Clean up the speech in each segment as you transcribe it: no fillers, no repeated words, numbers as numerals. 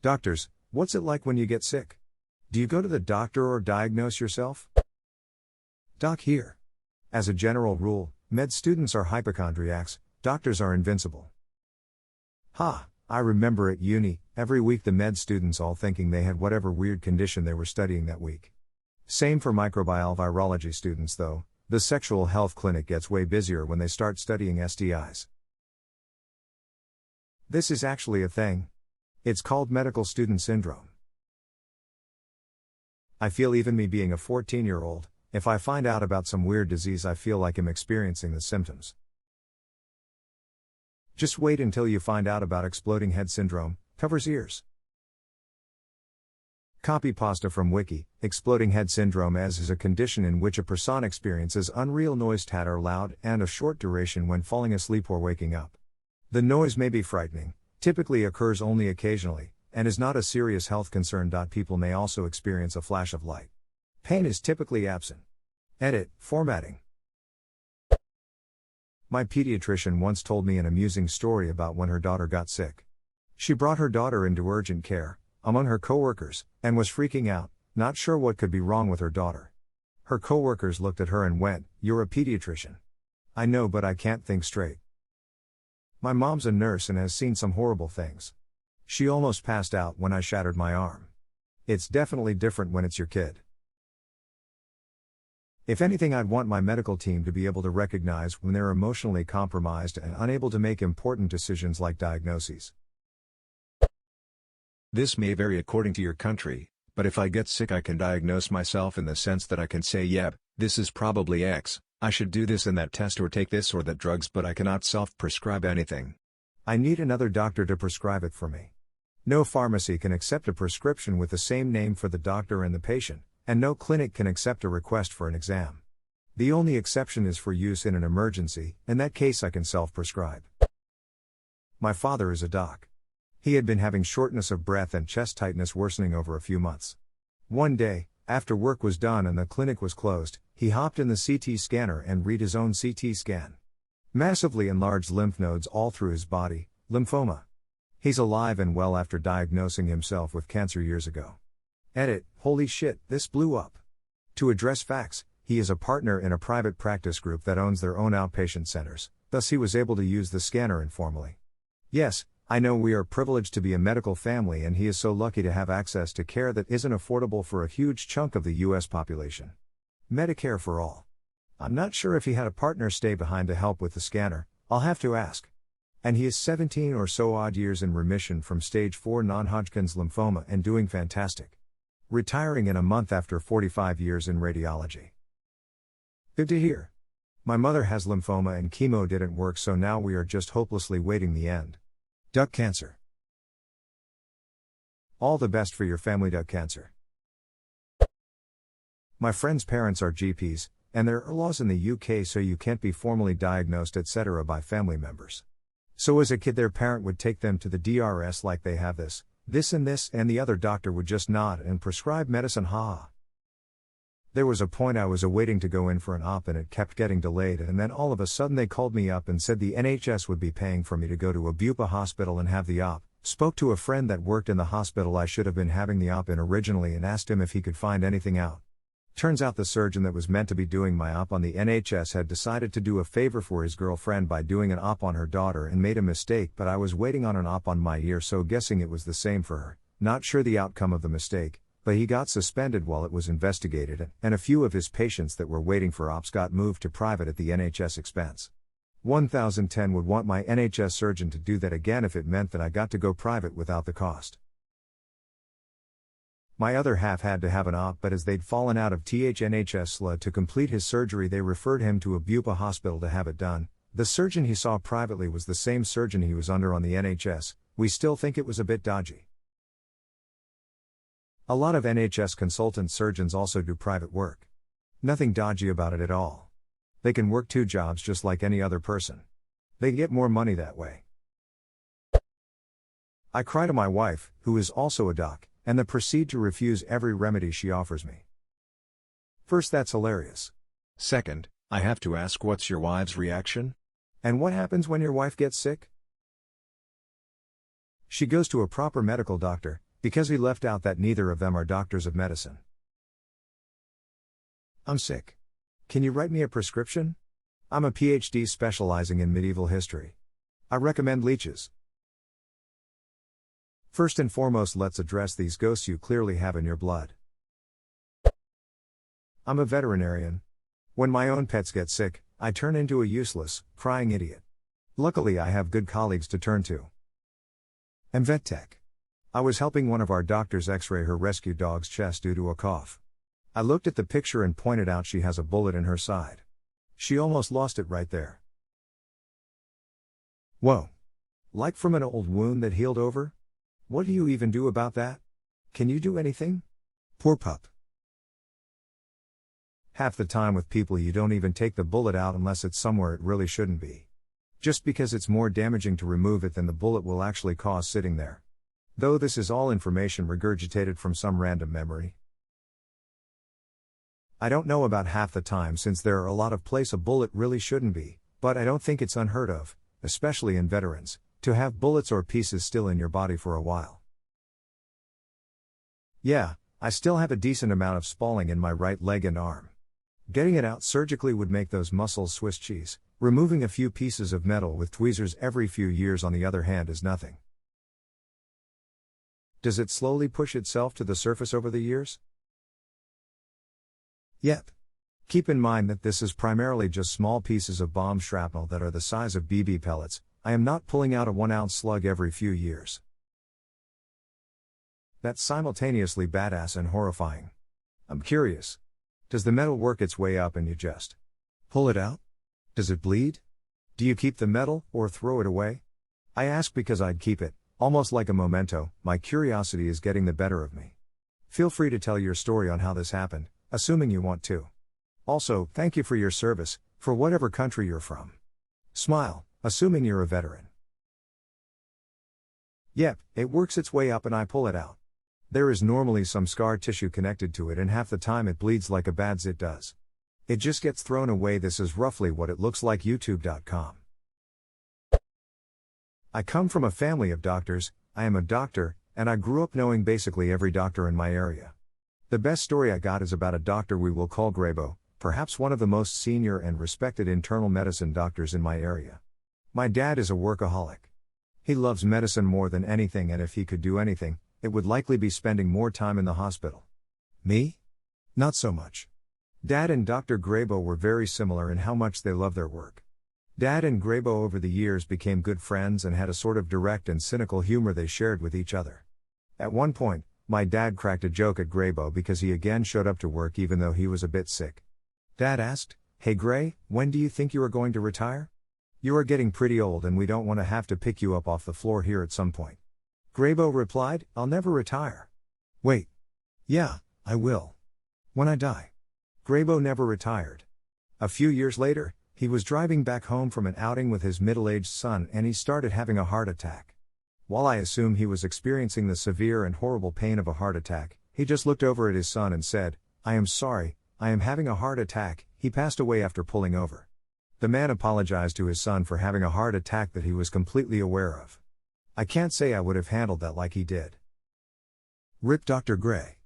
Doctors, what's it like when you get sick? Do you go to the doctor or diagnose yourself? Doc here. As a general rule, med students are hypochondriacs, doctors are invincible. Ha, I remember at uni, every week the med students all thinking they had whatever weird condition they were studying that week. Same for microbial virology students though, the sexual health clinic gets way busier when they start studying STIs. This is actually a thing. It's called medical student syndrome. I feel even me being a 14-year-old, if I find out about some weird disease I feel like I'm experiencing the symptoms. Just wait until you find out about exploding head syndrome, covers ears. Copy pasta from Wiki, exploding head syndrome is a condition in which a person experiences unreal noise that are loud and of short duration when falling asleep or waking up. The noise may be frightening, typically occurs only occasionally, and is not a serious health concern. People may also experience a flash of light. Pain is typically absent. Edit, formatting. My pediatrician once told me an amusing story about when her daughter got sick. She brought her daughter into urgent care, among her coworkers, and was freaking out, not sure what could be wrong with her daughter. Her coworkers looked at her and went, "You're a pediatrician." "I know, but I can't think straight." My mom's a nurse and has seen some horrible things. She almost passed out when I shattered my arm. It's definitely different when it's your kid. If anything, I'd want my medical team to be able to recognize when they're emotionally compromised and unable to make important decisions like diagnoses. This may vary according to your country, but if I get sick I can diagnose myself in the sense that I can say, yep, this is probably X, I should do this and that test or take this or that drugs, but I cannot self-prescribe anything. I need another doctor to prescribe it for me. No pharmacy can accept a prescription with the same name for the doctor and the patient, and no clinic can accept a request for an exam. The only exception is for use in an emergency. In that case I can self-prescribe. My father is a doc. He had been having shortness of breath and chest tightness worsening over a few months. One day, after work was done and the clinic was closed, he hopped in the CT scanner and read his own CT scan. Massively enlarged lymph nodes all through his body, lymphoma. He's alive and well after diagnosing himself with cancer years ago. Edit, holy shit, this blew up. To address facts, he is a partner in a private practice group that owns their own outpatient centers, thus he was able to use the scanner informally. Yes, I know we are privileged to be a medical family and he is so lucky to have access to care that isn't affordable for a huge chunk of the US population. Medicare for all. I'm not sure if he had a partner stay behind to help with the scanner, I'll have to ask. And he is 17 or so odd years in remission from stage 4 non-Hodgkin's lymphoma and doing fantastic. Retiring in a month after 45 years in radiology. Good to hear. My mother has lymphoma and chemo didn't work, so now we are just hopelessly waiting the end. Duct cancer. All the best for your family. Duct cancer. My friend's parents are GPs, and there are laws in the UK so you can't be formally diagnosed etc. by family members. So as a kid their parent would take them to the DRS like they have this, and the other doctor would just nod and prescribe medicine. Haha. There was a point I was awaiting to go in for an op and it kept getting delayed, and then all of a sudden they called me up and said the NHS would be paying for me to go to a Bupa hospital and have the op. Spoke to a friend that worked in the hospital I should have been having the op in originally and asked him if he could find anything out. Turns out the surgeon that was meant to be doing my op on the NHS had decided to do a favor for his girlfriend by doing an op on her daughter and made a mistake, but I was waiting on an op on my ear, so guessing it was the same for her. Not sure the outcome of the mistake, but he got suspended while it was investigated, and a few of his patients that were waiting for ops got moved to private at the NHS expense. 1010 would want my NHS surgeon to do that again if it meant that I got to go private without the cost. My other half had to have an op, but as they'd fallen out of NHS SLA to complete his surgery they referred him to a Bupa hospital to have it done. The surgeon he saw privately was the same surgeon he was under on the NHS. We still think it was a bit dodgy. A lot of NHS consultant surgeons also do private work. Nothing dodgy about it at all. They can work 2 jobs just like any other person. They get more money that way. I cry to my wife, who is also a doc, and then proceed to refuse every remedy she offers me. First, that's hilarious. Second, I have to ask, what's your wife's reaction? And what happens when your wife gets sick? She goes to a proper medical doctor, Because he left out that neither of them are doctors of medicine. I'm sick. Can you write me a prescription? I'm a PhD specializing in medieval history. I recommend leeches. First and foremost, let's address these ghosts you clearly have in your blood. I'm a veterinarian. When my own pets get sick, I turn into a useless, crying idiot. Luckily, I have good colleagues to turn to. I'm vet tech. I was helping one of our doctors x-ray her rescue dog's chest due to a cough. I looked at the picture and pointed out she has a bullet in her side. She almost lost it right there. Whoa. Like from an old wound that healed over? What do you even do about that? Can you do anything? Poor pup. Half the time with people you don't even take the bullet out unless it's somewhere it really shouldn't be. Just because it's more damaging to remove it than the bullet will actually cause sitting there. Though this is all information regurgitated from some random memory. I don't know about half the time since there are a lot of places a bullet really shouldn't be, but I don't think it's unheard of, especially in veterans, to have bullets or pieces still in your body for a while. Yeah, I still have a decent amount of spalling in my right leg and arm. Getting it out surgically would make those muscles Swiss cheese. Removing a few pieces of metal with tweezers every few years on the other hand is nothing. Does it slowly push itself to the surface over the years? Yep. Keep in mind that this is primarily just small pieces of bomb shrapnel that are the size of BB pellets. I am not pulling out a 1-ounce slug every few years. That's simultaneously badass and horrifying. I'm curious. Does the metal work its way up and you just pull it out? Does it bleed? Do you keep the metal, or throw it away? I ask because I'd keep it, almost like a memento. My curiosity is getting the better of me. Feel free to tell your story on how this happened, assuming you want to. Also, thank you for your service, for whatever country you're from. Smile, assuming you're a veteran. Yep, it works its way up and I pull it out. There is normally some scar tissue connected to it and half the time it bleeds like a bad zit does. It just gets thrown away. This is roughly what it looks like. YouTube.com. I come from a family of doctors. I am a doctor, and I grew up knowing basically every doctor in my area. The best story I got is about a doctor we will call Graybo, perhaps one of the most senior and respected internal medicine doctors in my area. My dad is a workaholic. He loves medicine more than anything, and if he could do anything, it would likely be spending more time in the hospital. Me? Not so much. Dad and Dr. Graybo were very similar in how much they love their work. Dad and Graybo over the years became good friends and had a sort of direct and cynical humor they shared with each other. At one point, my dad cracked a joke at Graybo because he again showed up to work even though he was a bit sick. Dad asked, "Hey Gray, when do you think you are going to retire? You are getting pretty old and we don't want to have to pick you up off the floor here at some point." Graybo replied, "I'll never retire." Wait. Yeah, I will. When I die. Graybo never retired. A few years later, he was driving back home from an outing with his middle-aged son and he started having a heart attack. While I assume he was experiencing the severe and horrible pain of a heart attack, he just looked over at his son and said, "I am sorry, I am having a heart attack." He passed away after pulling over. The man apologized to his son for having a heart attack that he was completely aware of. I can't say I would have handled that like he did. Rip Dr. Gray.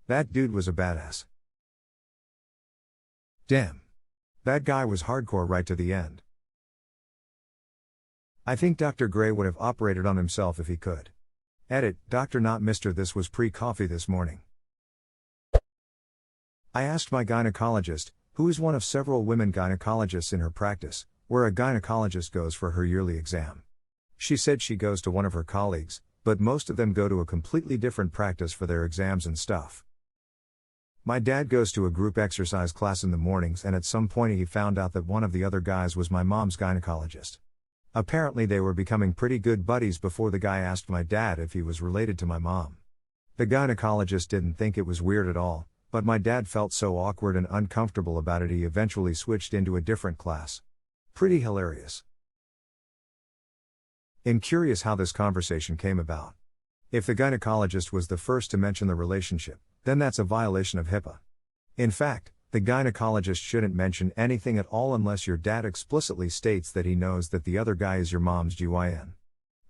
That dude was a badass. Damn. That guy was hardcore right to the end. I think Dr. Gray would have operated on himself if he could. Edit, Dr. not Mr. This was pre-coffee this morning. I asked my gynecologist, who is one of several women gynecologists in her practice, where a gynecologist goes for her yearly exam. She said she goes to one of her colleagues, but most of them go to a completely different practice for their exams and stuff. My dad goes to a group exercise class in the mornings and at some point he found out that one of the other guys was my mom's gynecologist. Apparently they were becoming pretty good buddies before the guy asked my dad if he was related to my mom. The gynecologist didn't think it was weird at all, but my dad felt so awkward and uncomfortable about it he eventually switched into a different class. Pretty hilarious. I'm curious how this conversation came about. If the gynecologist was the first to mention the relationship, then that's a violation of HIPAA. In fact, the gynecologist shouldn't mention anything at all unless your dad explicitly states that he knows that the other guy is your mom's GYN.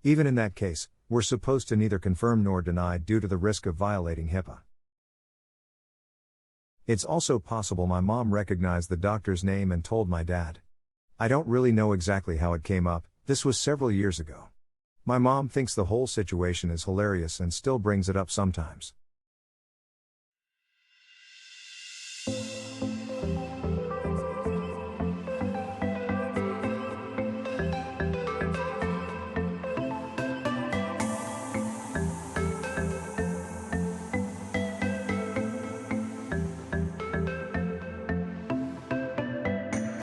Even in that case, We're supposed to neither confirm nor deny due to the risk of violating HIPAA. It's also possible my mom recognized the doctor's name and told my dad. I don't really know exactly how it came up, this was several years ago. My mom thinks the whole situation is hilarious and still brings it up sometimes.